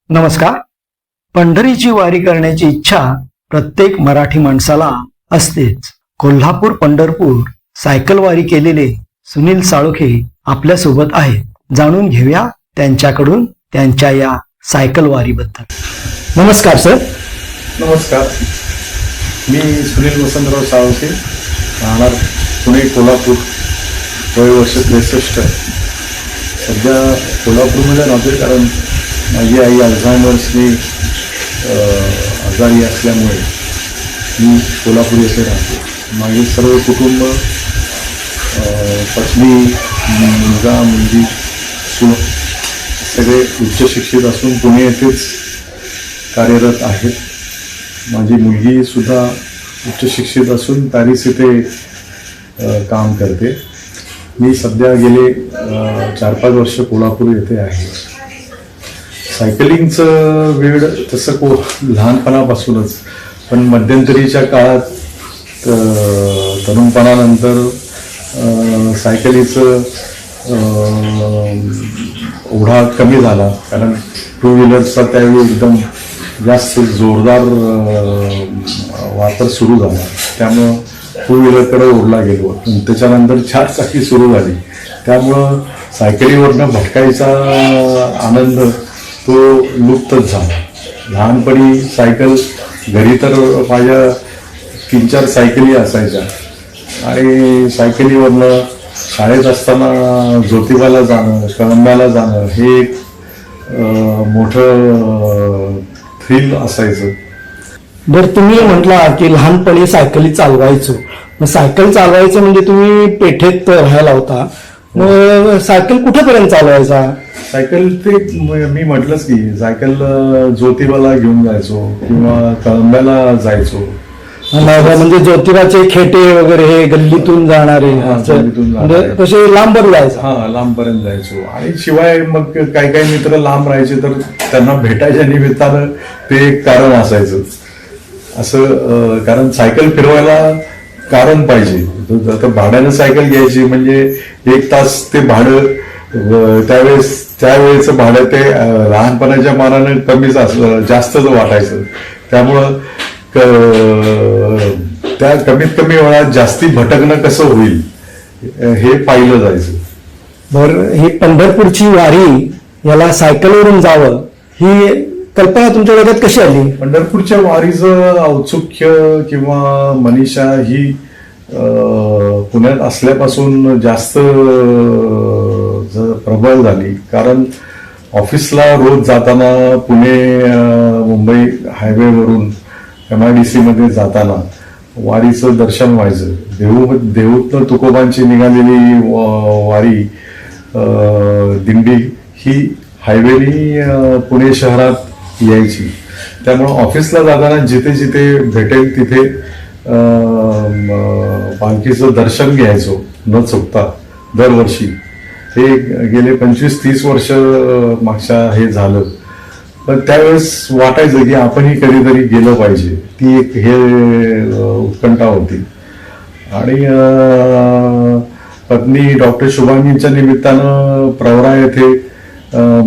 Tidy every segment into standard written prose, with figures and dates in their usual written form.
नमस्कार. पंढरीची वारी करण्याची इच्छा प्रत्येक मराठी माणसाला असतेच. कोल्हापूर पंढरपूर सायकल वारी केलेले सुनील साळोखे आपल्या सोबत आहेत. जाणून घेऊया त्यांच्याकडून त्यांच्या या सायकल वारीबद्दल. नमस्कार सर. नमस्कार. मी सुनील वसंतराव साळोखे, राहणार पुणे कोल्हापूर, वय वर्ष 63. सध्या कोल्हापूरमध्ये नव्हते, कारण माझी आई अल्झायमर्सने आजारी असल्यामुळे मी कोल्हापूर येथे राहतो. माझे सर्व कुटुंब, पत्नी, मुलगा मुलगी, सून सगळे उच्च शिक्षित असून पुणे येथेच कार्यरत आहेत. माझी मुलगी सुद्धा उच्च शिक्षित असून पॅरिस येथे काम करते. मी सध्या गेले 4-5 वर्ष कोल्हापूर येथे आहे. सायकलिंगचं वेळ तसं लहानपणापासूनच, पण मध्यंतरीच्या काळात तरुणपणानंतर सायकलीचं ओढा कमी झाला, कारण टू व्हीलरचा त्यावेळी एकदम जास्त जोरदार वापर सुरू झाला. त्यामुळं टू व्हीलरकडे ओढला गेलो. त्याच्यानंतर 4 चाकी सुरू झाली. त्यामुळं सायकलीवरनं भटकायचा आनंद तो लुप्तच झाला. लहानपणी सायकल घरी तर माझ्या 3-4 सायकली असायच्या, आणि सायकलीवरनं शाळेत असताना ज्योतिबाला जाणं, कळंब्याला जाणं हे एक मोठं थ्रिल असायचं. बरं, तुम्ही म्हटला की लहानपणी सायकली चालवायचो. मग सायकल चालवायचं म्हणजे तुम्ही पेठेत राहायला होता, मग सायकल कुठेपर्यंत चालवायचा? सायकल ते मी म्हटलंच की सायकल ज्योतिबाला घेऊन जायचो किंवा कळंब्याला जायचो. म्हणजे ज्योतिबाचे खेटे वगैरे हे गल्लीतून जाणारे म्हणजे तसे लांबवर जायचं. हा, लांबपर्यंत जायचो. आणि शिवाय मग काही काही मित्र लांब राहायचे, तर त्यांना भेटायच्या निमित्तानं ते एक कारण असायचं. असं कारण सायकल फिरवायला कारण पाहिजे. तर भाड्यानं सायकल घ्यायची म्हणजे 1 तास ते भाडं, त्यावेळेचं भाडं ते लहानपणाच्या मानानं कमीच असलं, जास्तच वाटायचं. त्यामुळं त्या कमीत कमी वेळात जास्ती भटकणं कसं होईल हे पाहिलं जायचं. बरं, ही पंढरपूरची वारी याला सायकलवरून जावं ही कल्पना तुमच्या डोक्यात कशी आली? पंढरपूरच्या वारीचं औत्सुक्य किंवा मनीषा ही पुण्यात असल्यापासून जास्त प्रबळ झाली. कारण ऑफिसला रोज जाताना पुणे मुंबई हायवेवरून MIDC मध्ये जाताना वारीचं दर्शन व्हायचं. देहूतनं तुकोबांची निघालेली वारी दिंडी ही हायवेनी पुणे शहरात यायची. त्यामुळं ऑफिसला जाताना जिथे जिथे भेटेल तिथे पालखीचं दर्शन घ्यायचो न चुकता दरवर्षी. हे गेले 25-30 वर्ष मागच्या हे झालं. पण त्यावेळेस वाटायचं की आपणही कधीतरी गेलं पाहिजे. ती एक हे उत्कंठा होती. आणि पत्नी डॉक्टर शुभांगींच्या निमित्तानं प्रवरा येथे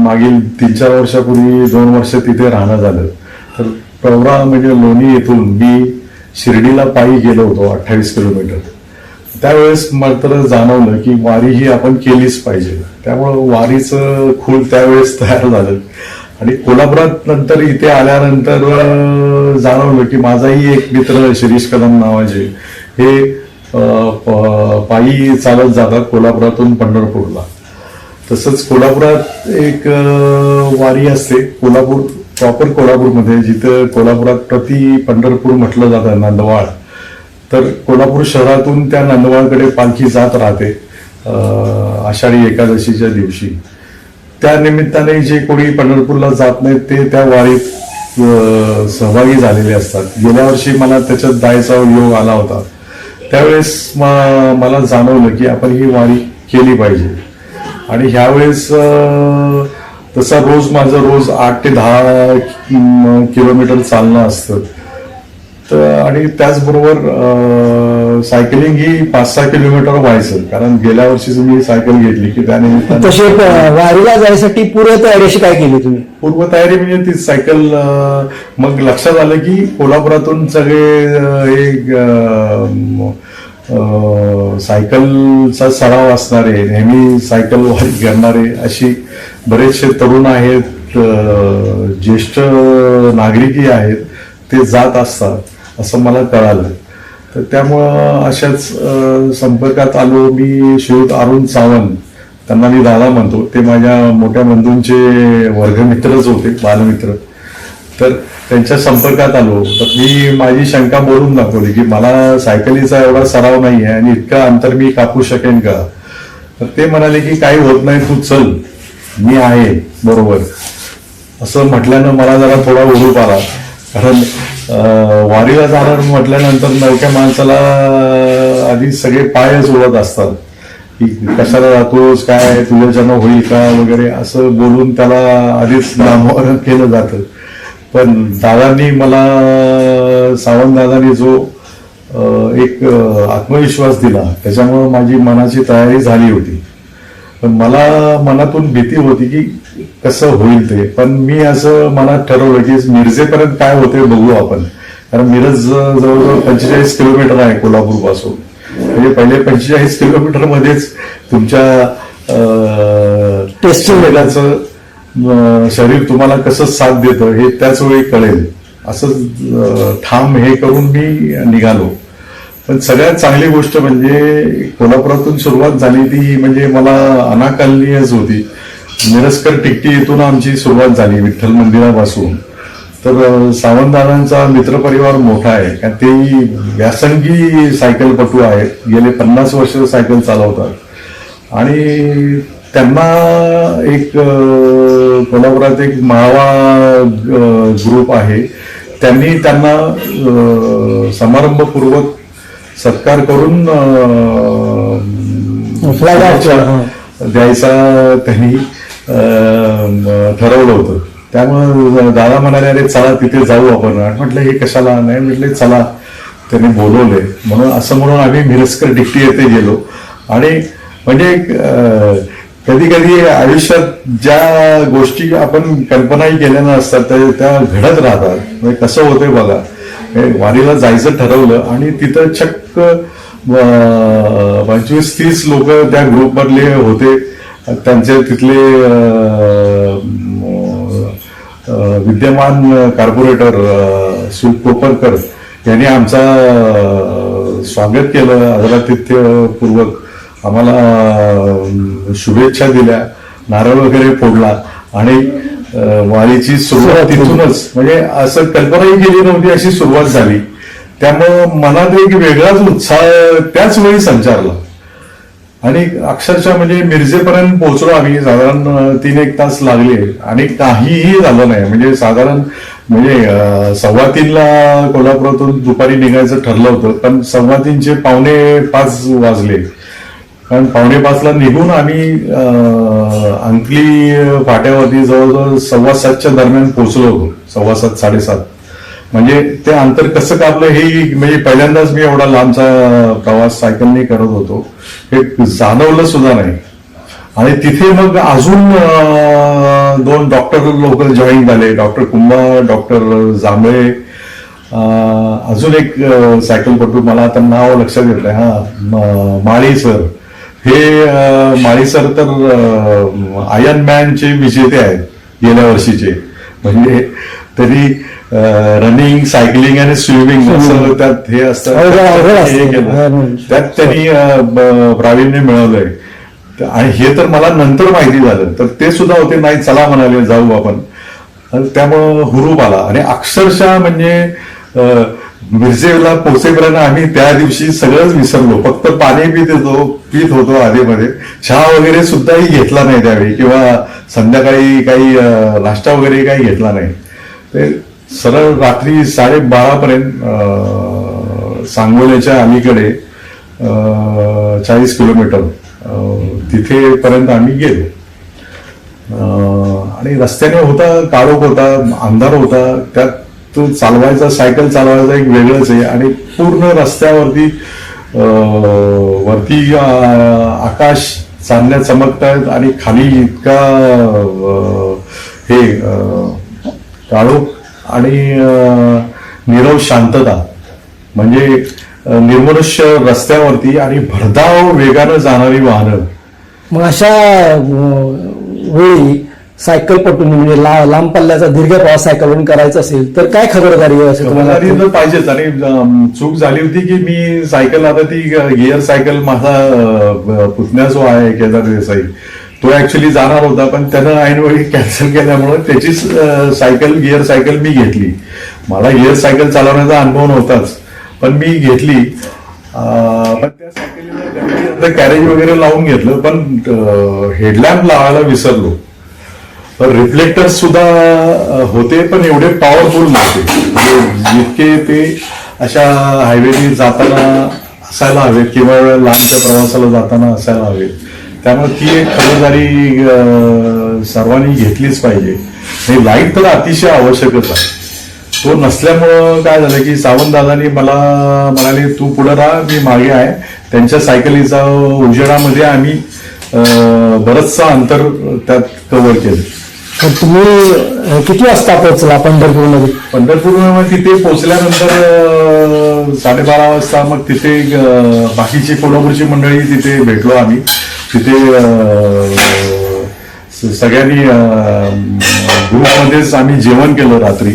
मागील 3-4 वर्षापूर्वी 2 वर्ष तिथे राहणं झालं. तर प्रवरा म्हणजे लोणी येथून मी शिर्डीला पायी गेलो होतो 28 किलोमीटर. त्यावेळेस मात्र जाणवलं की वारी ही आपण केलीच पाहिजे. त्यामुळं वारीचं खूळ त्यावेळेस तयार झालं. आणि कोल्हापुरात नंतर इथे आल्यानंतर जाणवलं की माझाही एक मित्र शिरीष कदम नावाचे हे पायी चालत जातात कोल्हापुरातून पंढरपूरला. तसंच कोल्हापुरात एक वारी असते, कोल्हापूर प्रॉपर कोल्हापूरमध्ये, जिथं कोल्हापुरात प्रति पंढरपूर म्हटलं जातं, नंदवाळ. तर कोल्हापूर शहरातून त्या नंदवाळकडे पालखी जात राहते आषाढी एकादशीच्या दिवशी. त्या निमित्ताने जे कोणी पंढरपूरला जात नाहीत ते त्या वारीत सहभागी झालेले असतात. गेल्या वर्षी मला त्याच्यात जायचा योग आला होता. त्यावेळेस मला जाणवलं की आपण ही वारी केली पाहिजे. आणि ह्यावेळेस तसा माझं रोज 8 ते 10 किलोमीटर चालणं असतं. तर आणि त्याचबरोबर सायकलिंग ही 5-6 किलोमीटर व्हायचं, कारण गेल्या वर्षीच मी सायकल घेतली की त्यानिमित्तानं तसे वारीला जायसाठी पूर्वतयारी अशी काय केली तुम्ही? पूर्वतयारी म्हणजे ती सायकल मग लक्षात आलं की कोल्हापुरातून सगळे सायकलचा सराव असणारे, नेहमी सायकल वारी करणारे अशी बरेचसे तरुण आहेत, ज्येष्ठ नागरिकही आहेत, ते जात असतात असं मला कळालं. तर त्यामुळं अशाच संपर्कात आलो मी. श्रीयुत अरुण सावंत, त्यांना मी दादा म्हणतो, ते माझ्या मोठ्या बंधूंचे वर्गमित्रच होते, बालमित्र. तर त्यांच्या संपर्कात आलो तर मी माझी शंका बोलून दाखवली की मला सायकलीचा एवढा सराव नाही आहे आणि इतकं अंतर मी कापू शकेन का. तर ते म्हणाले की काही होत नाही, तू चल, मी आहे बरोबर. असं म्हटल्यानं मला जरा थोडा हुरूप आला, कारण वारीला जाणार म्हटल्यानंतर नवख्या माणसाला आधी सगळे पायच उडत असतात की कशाला जातोस, काय तुझ्याच्यानं होईल का वगैरे असं बोलून त्याला आधीच नामोहर केलं जातं. पण दादांनी मला, सावंत दादांनी जो एक आत्मविश्वास दिला त्याच्यामुळे माझी मनाची तयारी झाली होती. पण मला मनातून भीती होती की कसं होईल ते. पण मी असं मनात ठरवलं की मिरजेपर्यंत काय होते बघू आपण, कारण मिरज जवळजवळ 45 किलोमीटर आहे कोल्हापूर पासून. म्हणजे पहिले 45 किलोमीटर मध्येच तुमच्या टेस्टिंग शरीर तुम्हाला कसं साथ देतं हे त्याच वेळी कळेल, असं ठाम हे करून मी निघालो. पण सगळ्यात चांगली गोष्ट म्हणजे कोल्हापुरातून सुरुवात झाली ती म्हणजे मला अनाकलनीयच होती. मिरजकर टिकटी इथून आमची सुरुवात झाली, विठ्ठल मंदिरापासून. तर सावंतदादांचा मित्रपरिवार मोठा आहे, कारण ते व्यासंगी सायकलपटू आहेत, गेले 50 वर्ष सायकल चालवतात. आणि त्यांना एक कोल्हापुरात एक माळवा ग्रुप आहे, त्यांनी त्यांना समारंभपूर्वक सत्कार करून द्यायचा त्यांनी ठरवलं होतं. त्यामुळे दादा म्हणाले अरे चला तिथे जाऊ आपण. म्हटलं हे कशाला, नाही म्हटले चला, त्यांनी बोलवले म्हणून. असं म्हणून आम्ही मिरजकर डिक्टी येथे गेलो. आणि म्हणजे कधी कधी आयुष्यात ज्या गोष्टी आपण कल्पनाही केल्या नसतात त्या घडत राहतात. म्हणजे कसं होतंय बघा, वारीला जायचं ठरवलं आणि तिथं चक्क 25-30 लोक त्या ग्रुपमधले होते. त्यांचे तिथले विद्यमान कॉर्पोरेटर सुख कोपरकर यांनी आमचा स्वागत केलं, आदरातिथ्यपूर्वक आम्हाला शुभेच्छा दिल्या, नारळ वगैरे फोडला. आणि वारीची सुरुवात तिथूनच, म्हणजे असं कल्पनाही केली नव्हती अशी सुरुवात झाली. त्यामुळं मनात एक वेगळाच उत्साह त्याच वेळी संचारला. आणि अक्षरशः म्हणजे मिरजेपर्यंत पोहोचलो आम्ही. साधारण 3-1 तास लागले आणि काहीही झालं नाही. म्हणजे साधारण म्हणजे 3:15 कोल्हापुरातून दुपारी निघायचं ठरलं होतं, पण 3:15चे 4:45 वाजले. कारण 4:45ला निघून आम्ही अंकली फाट्यावरती जवळजवळ 7:15च्या दरम्यान पोहोचलो होतो. 7:15-7:30. म्हणजे ते अंतर कसं कापलं हे म्हणजे पहिल्यांदाच मी एवढा लांबचा प्रवास सायकलने करत होतो हे जाणवलं सुद्धा नाही. आणि तिथे मग अजून 2 डॉक्टर लोक जॉईन झाले, डॉक्टर कुंभा, डॉक्टर जांभळे, अजून एक सायकलपटू, मला आता नाव लक्षात येत नाही, माळी सर. हे माळी सर तर आयर्न मॅनचे विजेते आहेत गेल्या वर्षीचे. म्हणजे तरी रनिंग, सायकलिंग आणि स्विमिंग असं त्यात हे असतं, त्यात त्यांनी प्रावीण्य मिळवलंय. आणि हे तर मला नंतर माहिती झालं. तर ते सुद्धा होते, नाही चला म्हणाले जाऊ आपण. त्यामुळं हुरूप आला. आणि अक्षरशः म्हणजे मिरजेला पोहोचेपर्यंत आम्ही त्या दिवशी सगळंच विसरलो, फक्त पाणी पीत होतो आधीमध्ये. चहा वगैरे सुद्धाही घेतला नाही त्यावेळी, किंवा संध्याकाळी काही नाश्ता वगैरे काही घेतला नाही. ते सरळ रात्री 12:30 पर्यंत सांगोल्याच्या अलीकडे 40 किलोमीटर तिथे पर्यंत आम्ही गेलो. आणि रस्त्याने होता, काळोख होता, अंधार होता, त्यात तो चालवायचा, सायकल चालवायचा एक वेगळंच आहे. आणि पूर्ण रस्त्यावरती वरती आकाश चांदण्या चमकतायत आणि खाली इतका हे काळोख आणि नीरव शांतता, म्हणजे निर्मनुष्य रस्त्यावरती आणि भरधाव वेगानं जाणारी वाहनं. मग अशा वेळी सायकलपटूंनी म्हणजे लांब पल्ल्याचा दीर्घ प्रवास सायकलवरून करायचा असेल तर काय खबरदारी आहे असं तुम्हाला खबरदारी तर पाहिजेच. आणि चूक झाली होती की मी सायकल, आता ती गिअर सायकल, माझा पुतण्या जो आहे केदार देसाई, तो ऍक्च्युली जाणार होता, पण त्यानं ऐनवेळी कॅन्सल केल्यामुळे त्याचीच सायकल, गिअर सायकल मी घेतली. मला गिअर सायकल चालवण्याचा अनुभव नव्हताच, पण मी घेतली. पण त्या सायकलीला कॅरेज वगैरे लावून घेतलं, पण हेडलॅम्प लावायला विसरलो. रिफ्लेक्टर सुद्धा होते, पण एवढे पॉवरफुल नव्हते. म्हणजे जितके ते अशा हायवेने जाताना असायला हवेत किंवा लांबच्या प्रवासाला जाताना असायला हवेत. त्यामुळे ती एक खबरदारी सर्वांनी घेतलीच पाहिजे. आणि लाईट तर अतिशय आवश्यकच आहे. तो नसल्यामुळं काय झालं की सावंतदादांनी मला म्हणाले, तू पुढे राहा, मी मागे आहे. त्यांच्या सायकलीचा उजेडामध्ये आम्ही बरचसा अंतर त्यात कव्हर केलं. तर तुम्ही किती वाजता पोहोचला पंढरपूरमध्ये? पंढरपूरमध्ये तिथे पोहोचल्यानंतर 12:30 वाजता मग तिथे बाकीची कोल्हापूरची मंडळी तिथे भेटलो आम्ही. तिथे सगळ्यांनी ग्रुपमध्येच आम्ही जेवण केलं रात्री.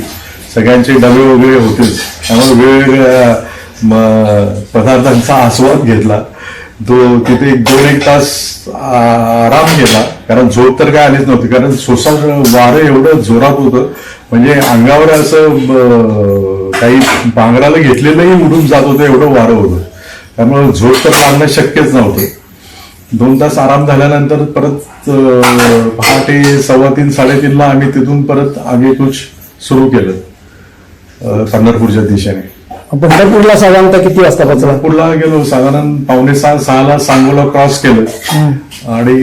सगळ्यांचे डबे वगैरे होतेच, त्यामुळे वेगवेगळ्या पदार्थांचा आस्वाद घेतला. तो तिथे 2-1 तास आराम केला, कारण झोप तर काय आलीच नव्हती. कारण सोसाट वारं एवढं जोरात होतं, म्हणजे अंगावर असं काही पांघराला घेतलेलंही उडून जात होतं, एवढं वारं होतं. त्यामुळे झोप तर लागणं शक्यच नव्हतं. 2 तास आराम झाल्यानंतर परत पहाटे 3:15-3:30 आम्ही तिथून परत आगेकूच सुरू केलं पंढरपूरच्या दिशेने. पंढरपूरला साधारणतः किती वाजता पोहोचला? पंढरपूरला गेलो साधारण 5:45-6 सांगोला क्रॉस केलं आणि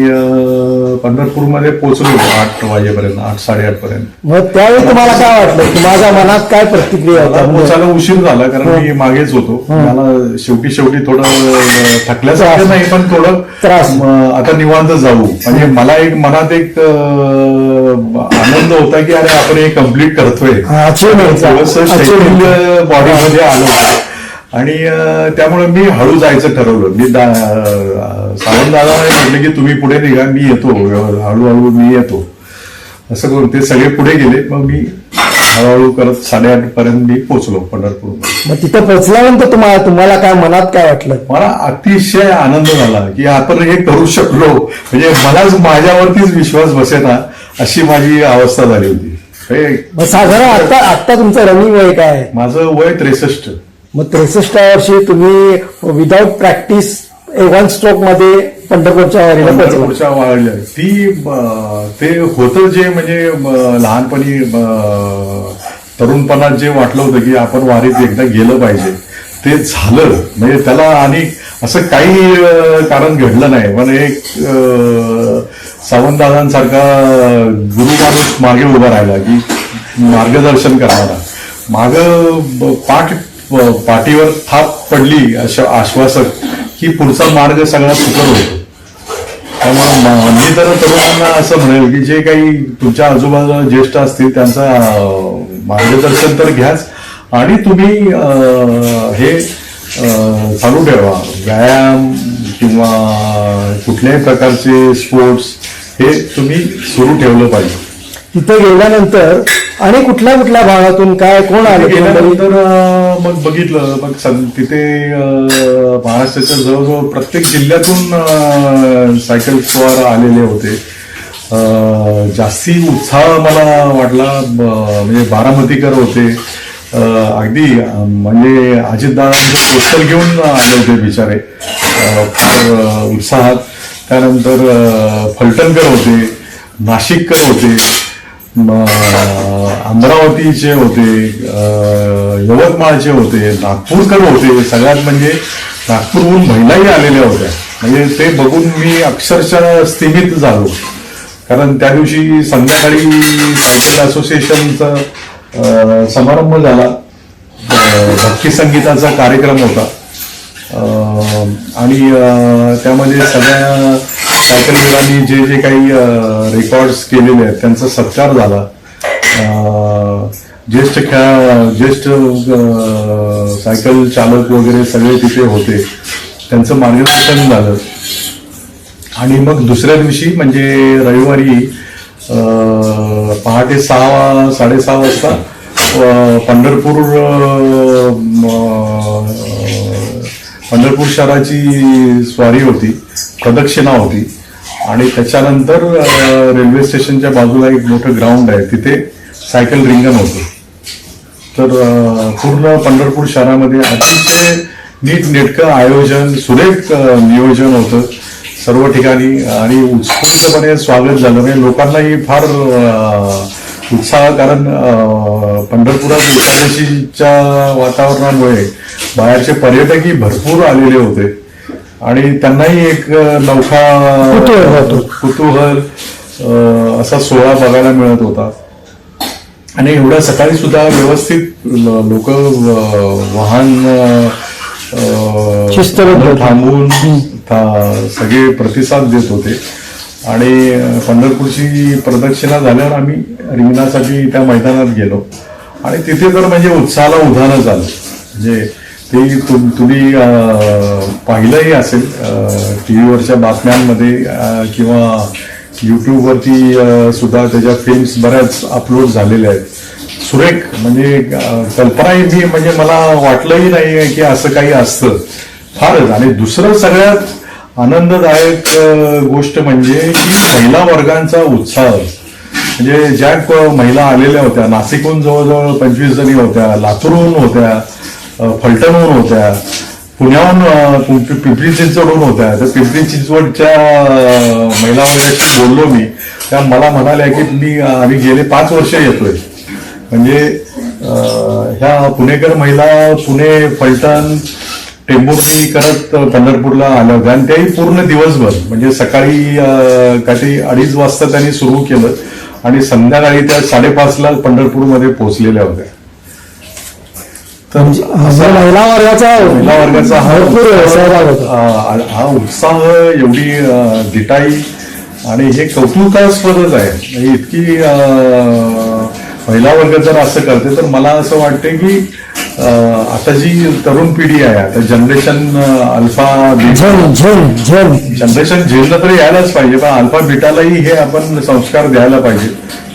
पंढरपूरमध्ये पोहोचलो 8 वाजेपर्यंत, 8-8:30 पर्यंत. मग त्यावेळी तुम्हाला काय वाटलं की माझ्या मनात काय प्रतिक्रिया होता? पोचायला उशीर झाला, कारण मी मागेच होतो. मला शेवटी थोडं थकल्यासारखं नाही, पण थोडं त्रास. आता निवांत जाऊ. म्हणजे मला एक मनात एक आनंद होता की अरे आपण हे कम्प्लीट करतोय, बॉडीमध्ये आलं. आणि त्यामुळे मी हळू जायचं ठरवलं. मी सावंतदादा म्हटलं की तुम्ही पुढे निघा, मी येतो, हळूहळू मी येतो, असं करून ते सगळे पुढे गेले. मग मी हळूहळू करत 8:30 पर्यंत मी पोहोचलो पंढरपूर. मग तिथं पोहोचल्यानंतर तुम्हाला काय मनात काय वाटलं? मला अतिशय आनंद झाला की आपण हे करू शकलो. म्हणजे मलाच माझ्यावरतीच विश्वास बसेना अशी माझी अवस्था झाली होती. साधारण आता तुमचं रनिंग वय काय आहे? माझं वय 63. मग 63 वर्षी तुम्ही विदाऊट प्रॅक्टिस 1 स्ट्रोक मध्ये पंढरपूरच्या वारीला ते होतं जे म्हणजे लहानपणी तरुणपणात जे वाटलं होतं की आपण वारीत एकदा गेलं पाहिजे, ते झालं. म्हणजे त्याला आणि असं काही कारण घडलं नाही, पण एक सावंतदादांसारखा गुरु माणूस मागे उभा राहिला की मार्गदर्शन करणारा. पाठीवर थाप पडली आश्वासक की पुढचा मार्ग सगळा सुकर होतो. त्यामुळे मी तर तरुणांना असं म्हणेल की जे काही तुमच्या आजूबाजूला ज्येष्ठ असतील त्यांचं मार्गदर्शन तर घ्याच, आणि तुम्ही हे चालू ठेवा. व्यायाम किंवा कुठल्याही प्रकारचे स्पोर्ट्स हे तुम्ही सुरू ठेवलं पाहिजे. तिथे गेल्यानंतर आणि कुठल्या भागातून काय कोण आले? गेल्यानंतर मग बघितलं, मग तिथे महाराष्ट्राच्या जवळजवळ प्रत्येक जिल्ह्यातून सायकल स्वार आलेले होते. जास्ती उत्साह मला वाटला. म्हणजे बारामतीकर होते, अगदी म्हणजे अजितदादांचं पोस्टर घेऊन आले होते बिचारे फार उत्साहात. त्यानंतर फलटणकर होते, नाशिककर होते, अमरावतीचे होते, यवतमाळचे होते, नागपूरकर होते. सगळ्यात म्हणजे नागपूरहून महिलाही आलेल्या होत्या. म्हणजे ते बघून मी अक्षरशः स्थिमित झालो, कारण त्या दिवशी संध्याकाळी सायकल असोसिएशनचा समारंभ झाला, भक्ती संगीताचा कार्यक्रम होता. आणि त्यामध्ये सगळ्या सायकलवीरांनी जे जे काही रेकॉर्ड्स केलेले आहेत त्यांचा सत्कार झाला. ज्येष्ठ सायकल चालक वगैरे सगळे तिथे होते, त्यांचं मार्गदर्शन झालं. आणि मग दुसऱ्या दिवशी म्हणजे रविवारी पहाटे 6-6:30 वाजता पंढरपूर शहराची स्वारी होती, प्रदक्षिणा होती. आणि त्याच्यानंतर रेल्वे स्टेशनच्या बाजूला एक मोठं ग्राउंड आहे, तिथे सायकल रिंगण होतं. तर पूर्ण पंढरपूर शहरामध्ये अतिशय नीटनेटकं आयोजन, सुरेख नियोजन होतं सर्व ठिकाणी आणि उत्स्फूर्तपणे स्वागत झालं. म्हणजे लोकांनाही फार उत्साह, कारण पंढरपुरात एकादशीच्या वातावरणामुळे बाहेरचे पर्यटकही भरपूर आलेले होते आणि त्यांनाही एक नवखा कुतूहल असा सोहळा बघायला मिळत होता. आणि एवढ्या सकाळी सुद्धा व्यवस्थित लोक वाहन थांबून सगळे प्रतिसाद देत होते. आणि पंढरपूरची प्रदक्षिणा झाल्यावर आम्ही रिंगणासाठी त्या मैदानात गेलो आणि तिथे तर म्हणजे उत्साहाला उधाणच आलं. म्हणजे ते तुम्ही पाहिलंही असेल टीव्हीवरच्या बातम्यांमध्ये किंवा युट्यूबवरती सुद्धा त्याच्या फिल्म्स बऱ्याच अपलोड झालेल्या आहेत. सुरेख, म्हणजे कल्पनाही मी म्हणजे मला वाटलंही नाही की असं काही असतं फारच. आणि दुसरं सगळ्यात आनंददायक गोष्ट म्हणजे की महिला वर्गांचा उत्साह. म्हणजे ज्या महिला आलेल्या होत्या, नाशिकहून जवळजवळ 25 जणी होत्या, लातूरहून होत्या, फलटणहून होत्या, पुण्याहून पिंपरी चिंचवडहून होत्या. तर पिंपरी चिंचवडच्या महिला वर्गाशी बोललो मी, त्या मला म्हणाल्या की आम्ही गेले 5 वर्ष येतोय. म्हणजे ह्या पुणेकर महिला पुणे, फलटण, टेंभुर्णी करत पंढरपूरला आल्या होत्या आणि त्याही पूर्ण दिवसभर. म्हणजे सकाळी काहीतरी 2:30 वाजता त्यांनी सुरू केलं आणि संध्याकाळी त्या 5:30ला पंढरपूरमध्ये पोहोचलेल्या होत्या. तर महिला वर्गाचा हा उत्साह, एवढी धिटाई आणि हे कौतुकास्पदच आहे. म्हणजे इतकी महिला वर्ग जर असं करते तर मला असं वाटतं की आता जी तरुण पिढी आहे, आता जनरेशन अल्फा जनरेशन झेलला तरी यायलाच पाहिजे, पण अल्फा बीटालाही हे आपण संस्कार द्यायला पाहिजे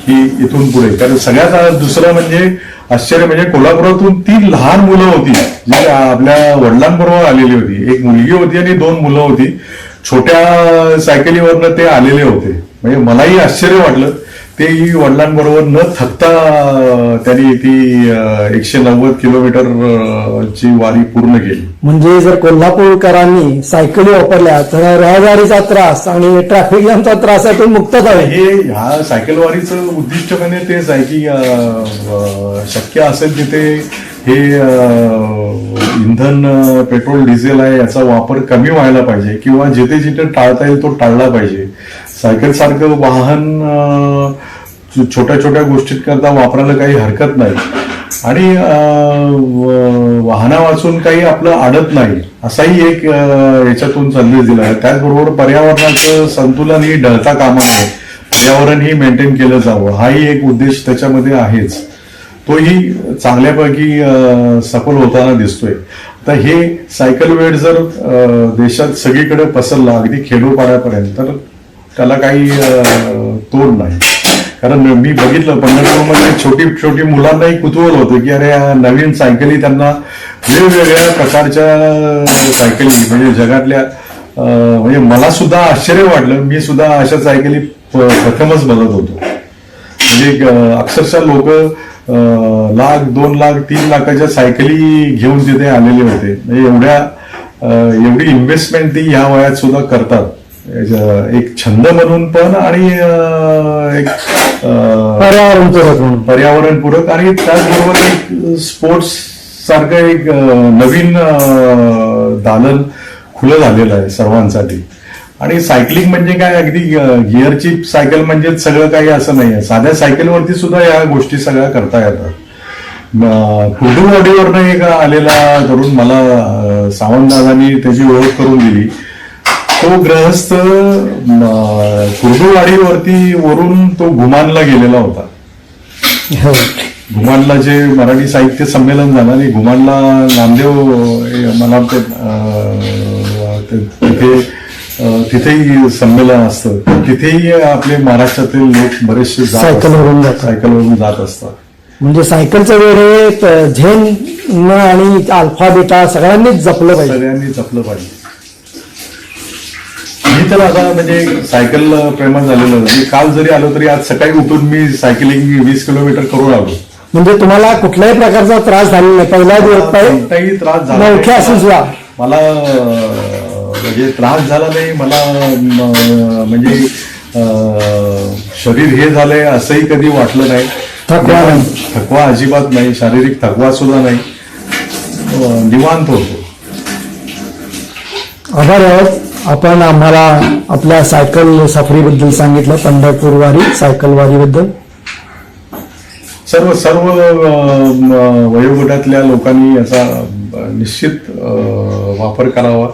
की इथून पुढे. कारण सगळ्यात दुसरं म्हणजे आश्चर्य म्हणजे कोल्हापुरातून 3 लहान मुलं होती जी आपल्या वडिलांबरोबर आलेली होती. एक मुलगी होती आणि 2 मुलं होती. छोट्या सायकलीवरनं ते आलेले होते. म्हणजे मलाही आश्चर्य वाटलं. तेही वडिलांबरोबर न थकता त्यांनी ती 190 किलोमीटरची वारी पूर्ण केली. म्हणजे जर कोल्हापूरकरांनी सायकली वापरल्या तर रहदारीचा त्रास आणि ट्रॅफिक जॅमचा त्रासातून मुक्तता होईल. हे ह्या सायकल वारीचं उद्दिष्ट म्हणजे तेच आहे की शक्य असेल तिथे हे इंधन, पेट्रोल, डिझेल आहे याचा वापर कमी व्हायला पाहिजे किंवा जिथे जिथे टाळता येईल तो टाळला पाहिजे. सायकल सारखं वाहन छोट्या छोट्या गोष्टींकरता वापरायला काही हरकत नाही आणि वाहना वाचून काही आपलं अडत नाही असाही एक याच्यातून संदेश दिला आहे. त्याचबरोबर पर्यावरणाचं संतुलन ही ढळता कामा नये, पर्यावरण ही मेंटेन केलं जावं हाही एक उद्देश त्याच्यामध्ये आहेच. तोही चांगल्यापैकी सफल होताना दिसतोय. तर हे सायकल वेळ जर देशात सगळीकडे पसरला अगदी खेडोपाड्यापर्यंत तर त्याला काही तोड नाही. कारण मी बघितलं पंढरपूरमध्ये छोटी छोटी मुलांनाही कुतूहल होतं की अरे नवीन सायकली, त्यांना वेगवेगळ्या प्रकारच्या सायकली म्हणजे जगातल्या, म्हणजे मला सुद्धा आश्चर्य वाटलं. मी सुद्धा अशा सायकली प्रथमच बघत होतो. म्हणजे अक्षरशः लोक 1,00,000, 2,00,000, 3,00,000च्या सायकली घेऊन तिथे आलेले होते. म्हणजे एवढी इन्व्हेस्टमेंट ती ह्या वयात सुद्धा करतात. एक छंद म्हणून पण आणि एक पर्यावरणपूरक आणि त्याचबरोबर एक स्पोर्ट्स सारखं एक नवीन दालन खुलं झालेलं आहे सर्वांसाठी. आणि सायकलिंग म्हणजे काय अगदी गिअरची सायकल म्हणजे सगळं काही असं नाही आहे. साध्या सायकलवरती सुद्धा या गोष्टी सगळ्या करता येतात. कुर्डुवाडीवरनं एक आलेला तरुण मला सावंतदादांनी त्याची ओळख करून दिली. तो ग्रहस्थ कुर्डुवाडीवरती वरून तो घुमानला गेलेला होता. हो. घुमानला जे मराठी साहित्य संमेलन झालं आणि घुमानला नामदेव मला वाटतं तिथेही संमेलन असतं. तिथेही आपले महाराष्ट्रातील लोक बरेचसे सायकलवरून जात असतात. म्हणजे सायकलचं वेळ झेन आणि अल्फा बेटा सगळ्यांनीच जपलं पाहिजे. सगळ्यांनी जपलं पाहिजे. मी तर आता म्हणजे सायकल प्रेमात झालेलं. मी काल जरी आलो तरी आज सकाळी उठून मी सायकलिंग 20 किलोमीटर करून आलो. म्हणजे तुम्हाला कुठल्याही प्रकारचा त्रास झाला नाही. पहिला दिवस कोणताही त्रास झाला नवखे असून सुद्धा मला म्हणजे त्रास झाला नाही. मला म्हणजे शरीर हे झालंय असंही कधी वाटलं नाही. थकवा अजिबात नाही. शारीरिक थकवा सुद्धा नाही. निवांत होतो. आभार आहोत. आपण आम्हाला आपल्या सायकल सफरीबद्दल सांगितलं, पंढरपूर वारी सायकल वारीबद्दल. सर्व वयोगटातल्या लोकांनी याचा निश्चित वापर करावा.